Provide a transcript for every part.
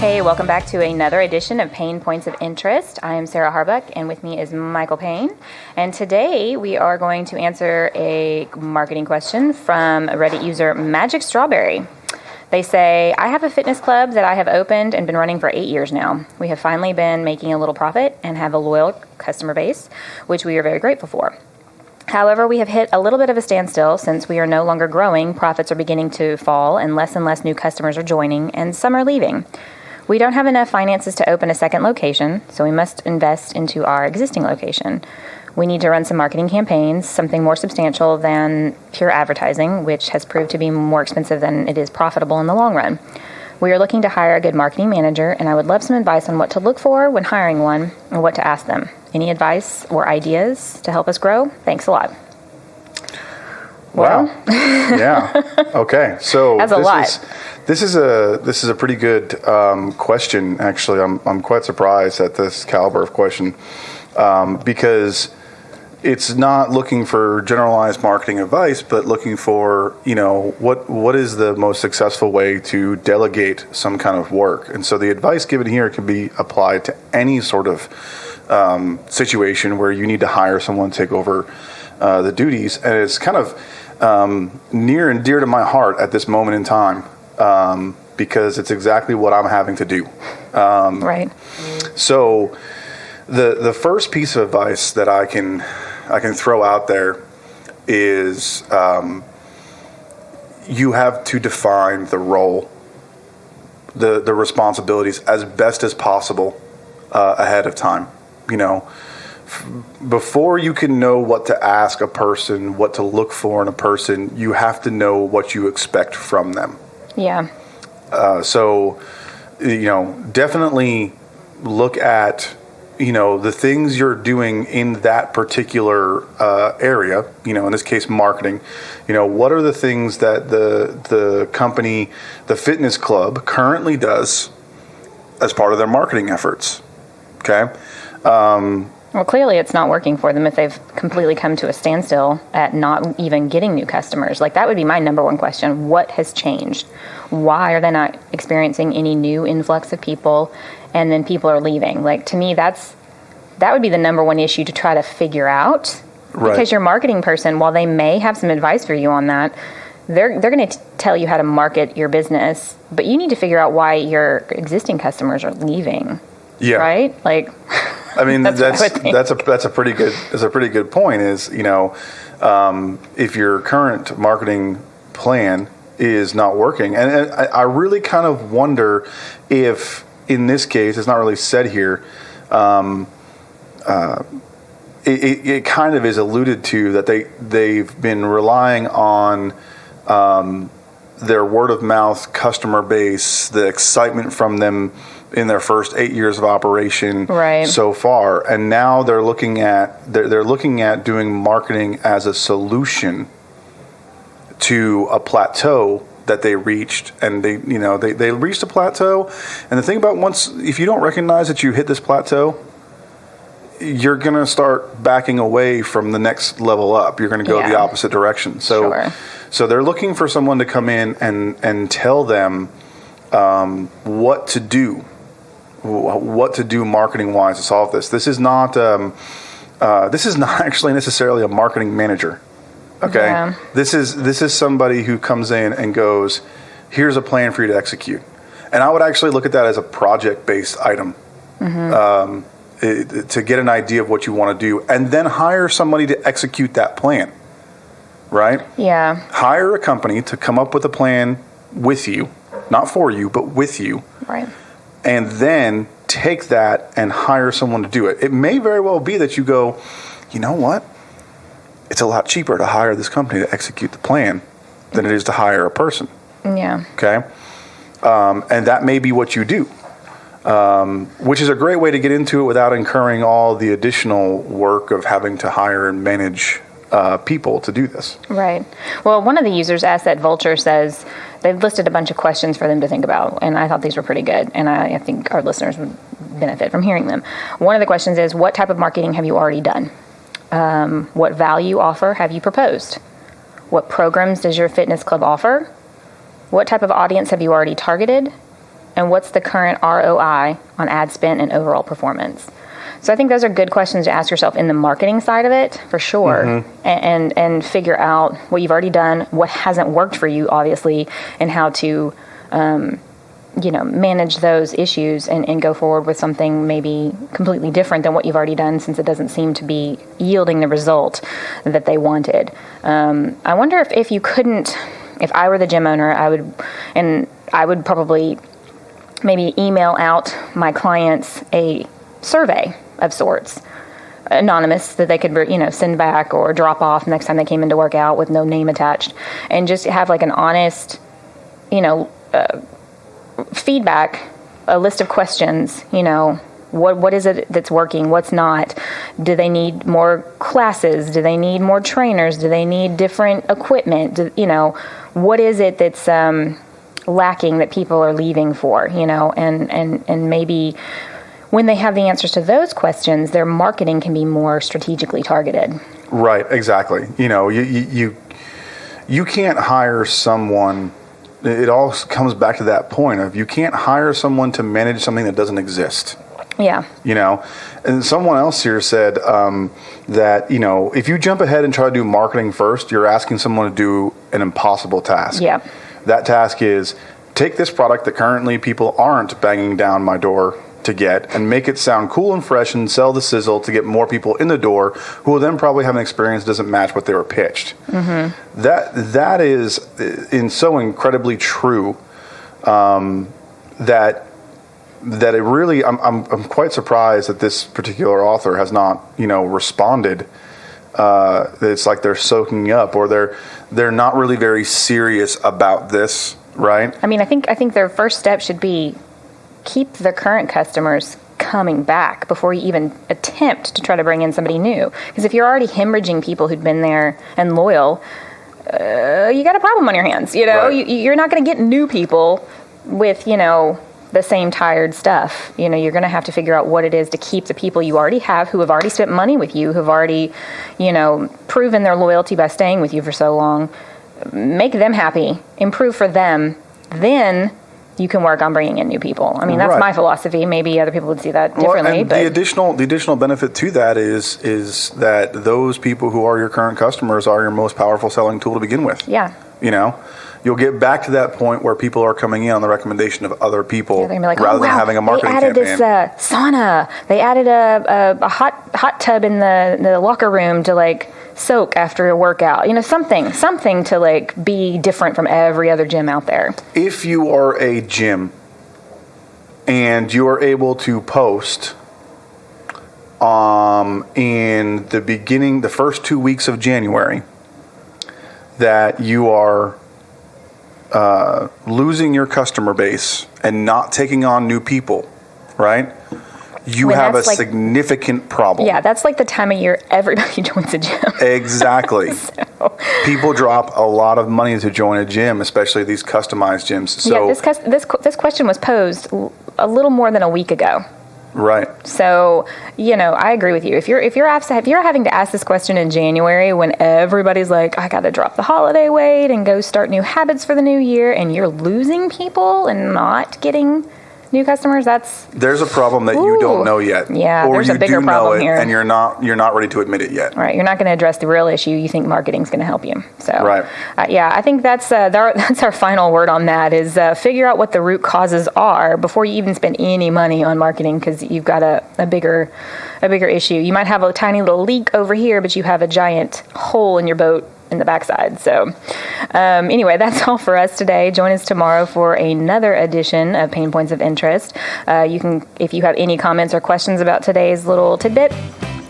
Hey, welcome back to another edition of PaynePoints of Interest. I am Sarah Harbuck, and with me is Michael Payne. And today we are going to answer a marketing question from Reddit user Magic Strawberry. They say, I have a fitness club that I have opened and been running for 8 years now. We have finally been making a little profit and have a loyal customer base, which we are very grateful for. However, we have hit a little bit of a standstill since we are no longer growing, profits are beginning to fall, and less new customers are joining, and some are leaving. We don't have enough finances to open a second location, so we must invest into our existing location. We need to run some marketing campaigns, something more substantial than pure advertising, which has proved to be more expensive than it is profitable in the long run. We are looking to hire a good marketing manager, and I would love some advice on what to look for when hiring one and what to ask them. Any advice or ideas to help us grow? Thanks a lot. Wow. Yeah. Okay. So that's a lot. This is a pretty good question. Actually, I'm quite surprised at this caliber of question because it's not looking for generalized marketing advice, but looking for what is the most successful way to delegate some kind of work. And so the advice given here can be applied to any sort of situation where you need to hire someone to take over the duties, and it's kind of near and dear to my heart at this moment in time. Because it's exactly what I'm having to do. Right. So the first piece of advice that I can throw out there is you have to define the role, the responsibilities as best as possible ahead of time. Before you can know what to ask a person, what to look for in a person, you have to know what you expect from them. Yeah. So, definitely look at, the things you're doing in that particular area, in this case, marketing. What are the things that the company, the fitness club, currently does as part of their marketing efforts? Okay. Well, clearly it's not working for them if they've completely come to a standstill at not even getting new customers. Like, that would be my number one question. What has changed? Why are they not experiencing any new influx of people, and then people are leaving? Like, to me, that would be the number one issue to try to figure out. Right. Because your marketing person, while they may have some advice for you on that, they're going to tell you how to market your business, but you need to figure out why your existing customers are leaving. Yeah. Right? Like, I mean, that's a pretty good point. Is if your current marketing plan is not working, and I really kind of wonder if in this case it's not really said here. It kind of is alluded to that they've been relying on their word of mouth customer base, the excitement from them in their first 8 years of operation so far, and now they're looking at doing marketing as a solution to a plateau that they reached, and they reached a plateau. And the thing about if you don't recognize that you hit this plateau, you're going to start backing away from the next level up. You're going to go the opposite direction. So they're looking for someone to come in and tell them what to do marketing wise to solve this. This is not actually necessarily a marketing manager. Okay. Yeah. This is somebody who comes in and goes, here's a plan for you to execute. And I would actually look at that as a project based item. Mm-hmm. To get an idea of what you want to do, and then hire somebody to execute that plan. Right? Yeah. Hire a company to come up with a plan with you, not for you, but with you. Right. And then take that and hire someone to do it. It may very well be that you go, you know what? It's a lot cheaper to hire this company to execute the plan than it is to hire a person. Yeah. Okay? And that may be what you do. Which is a great way to get into it without incurring all the additional work of having to hire and manage people to do this. Right. Well, one of the users asked that Vulture says they've listed a bunch of questions for them to think about, and I thought these were pretty good, and I think our listeners would benefit from hearing them. One of the questions is, what type of marketing have you already done? What value offer have you proposed? What programs does your fitness club offer? What type of audience have you already targeted? And what's the current ROI on ad spend and overall performance? So I think those are good questions to ask yourself in the marketing side of it, for sure, and figure out what you've already done, what hasn't worked for you, obviously, and how to, manage those issues and go forward with something maybe completely different than what you've already done, since it doesn't seem to be yielding the result that they wanted. I wonder if you couldn't, if I were the gym owner, I would probably maybe email out my clients a survey of sorts, anonymous, that they could, send back or drop off next time they came in to work out with no name attached, and just have like an honest, feedback, a list of questions, what is it that's working, what's not, do they need more classes, do they need more trainers, do they need different equipment, what is it that's lacking that people are leaving for, and maybe when they have the answers to those questions, their marketing can be more strategically targeted. Right, exactly. You can't hire someone. It all comes back to that point of you can't hire someone to manage something that doesn't exist. Yeah. And someone else here said that, if you jump ahead and try to do marketing first, you're asking someone to do an impossible task. Yeah. That task is take this product that currently people aren't banging down my door to get and make it sound cool and fresh and sell the sizzle to get more people in the door who will then probably have an experience that doesn't match what they were pitched. Mm-hmm. That is so incredibly true that it really, I'm quite surprised that this particular author has not, responded. It's like they're soaking up, or they're not really very serious about this, right? I mean, I think their first step should be keep the current customers coming back before you even attempt to try to bring in somebody new. Because if you're already hemorrhaging people who'd been there and loyal, you got a problem on your hands. Right. You're not going to get new people with, the same tired stuff. You're going to have to figure out what it is to keep the people you already have, who have already spent money with you, who've already, proven their loyalty by staying with you for so long. Make them happy, improve for them, then you can work on bringing in new people. I mean, that's my philosophy. Maybe other people would see that differently. And the additional benefit to that is that those people who are your current customers are your most powerful selling tool to begin with. Yeah. You'll get back to that point where people are coming in on the recommendation of other people, they're gonna be like, rather than having a marketing campaign. They added this sauna. They added a hot tub in the locker room to soak after a workout. Something to be different from every other gym out there. If you are a gym and you are able to post in the first 2 weeks of January, that you are losing your customer base and not taking on new people, right? You have a significant problem. Yeah, that's the time of year everybody joins a gym. Exactly. People drop a lot of money to join a gym, especially these customized gyms. So this question was posed a little more than a week ago. Right. So, I agree with you. If you're having to ask this question in January when everybody's like, I got to drop the holiday weight and go start new habits for the new year, and you're losing people and not getting new customers, there's a problem that you don't know yet. Yeah, or there's a bigger problem here, and you're not ready to admit it yet. Right, you're not going to address the real issue. You think marketing's going to help you. So, right. I think that's our final word on that is figure out what the root causes are before you even spend any money on marketing, because you've got a bigger issue. You might have a tiny little leak over here, but you have a giant hole in your boat in the backside. So anyway, that's all for us today. Join us tomorrow for another edition of PaynePoints of Interest. If you have any comments or questions about today's little tidbit,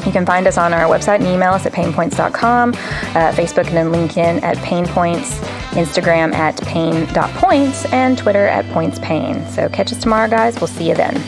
you can find us on our website and email us at PaynePoints.com, Facebook and then LinkedIn at PaynePoints, Instagram at Payne.points, and Twitter at PointsPayne. So catch us tomorrow, guys. We'll see you then.